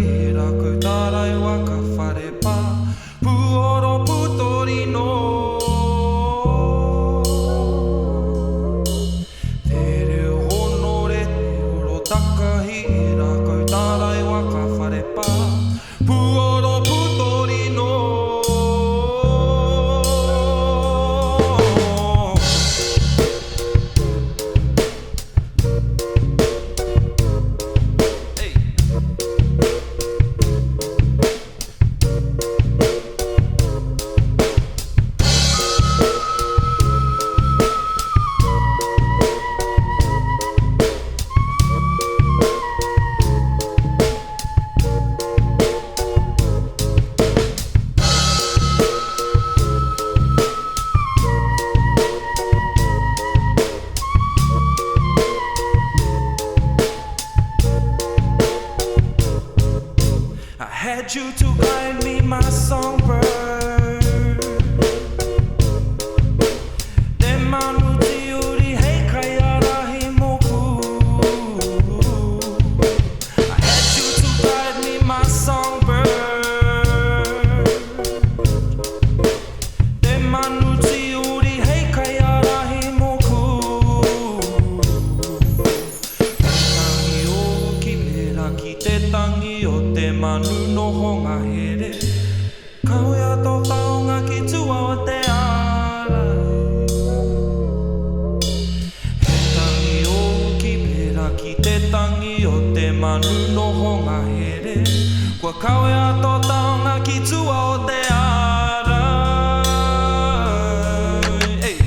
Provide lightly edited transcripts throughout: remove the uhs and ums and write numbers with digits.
e rākau tārai waka whare pā puoro pūtorino Te reo honore te oro takahi e rākau tārai waka whare pā puoro pūtorino Had you to guide me, my songbird. Te manu te uri hei kai arahi moku. I had you to guide me, my songbird. Te manu te uri hei kai arahi moku. Tangi o ki pera ki te tangi o te manu no honga here Kaue ato taonga ki tua o te ara He tangi o ki pera ki te tangi o te manu no honga here Kua kaue ato taonga ki tua o te ara Hey.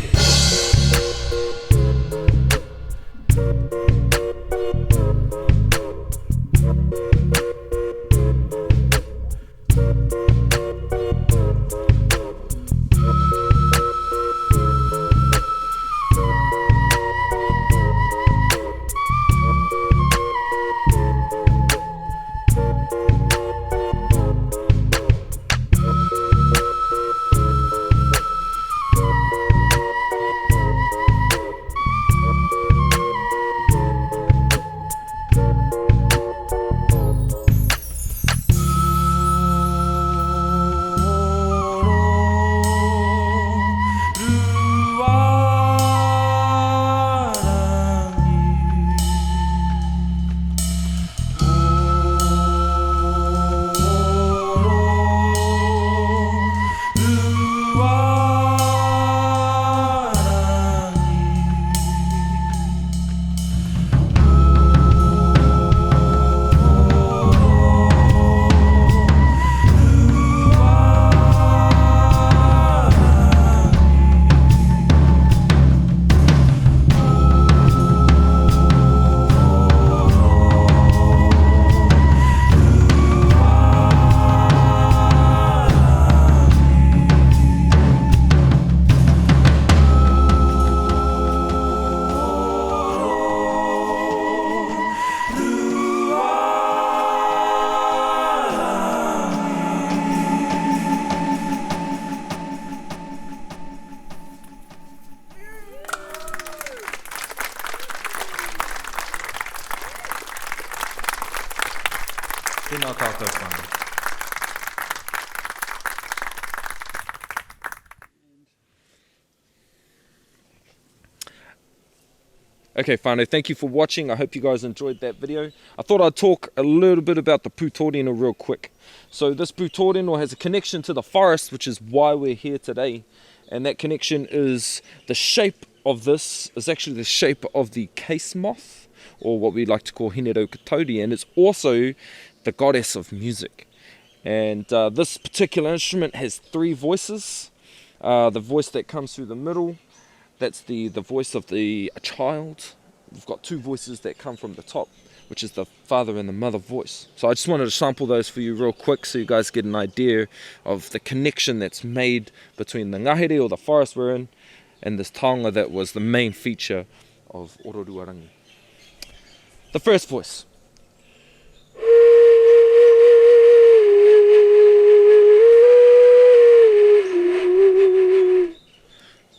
Tēnā tātou whānau. Okay, whānau, thank you for watching. I hope you guys enjoyed that video. I thought I'd talk a little bit about the Pūtōrino real quick. So this Pūtōrino has a connection to the forest, which is why we're here today. And that connection is the shape of this is actually the shape of the case moth, or what we like to call Hineraukatauri, and it's also the goddess of music. And this particular instrument has 3 voices. The voice that comes through the middle, that's the voice of the child. We've got 2 voices that come from the top, which is the father and the mother voice. So I just wanted to sample those for you real quick so you guys get an idea of the connection that's made between the ngahere, or the forest we're in, and this taonga that was the main feature of Ororuarangi. The first voice.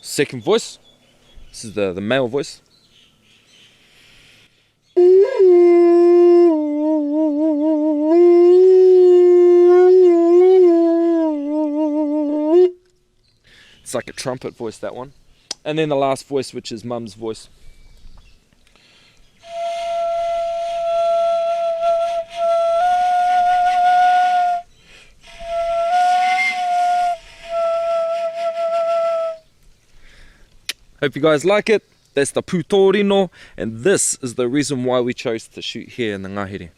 Second voice. This is the male voice. It's like a trumpet voice, that one. And then the last voice, which is Mum's voice. Hope you guys like it. That's the Pūtōrino, and this is the reason why we chose to shoot here in the Ngahere.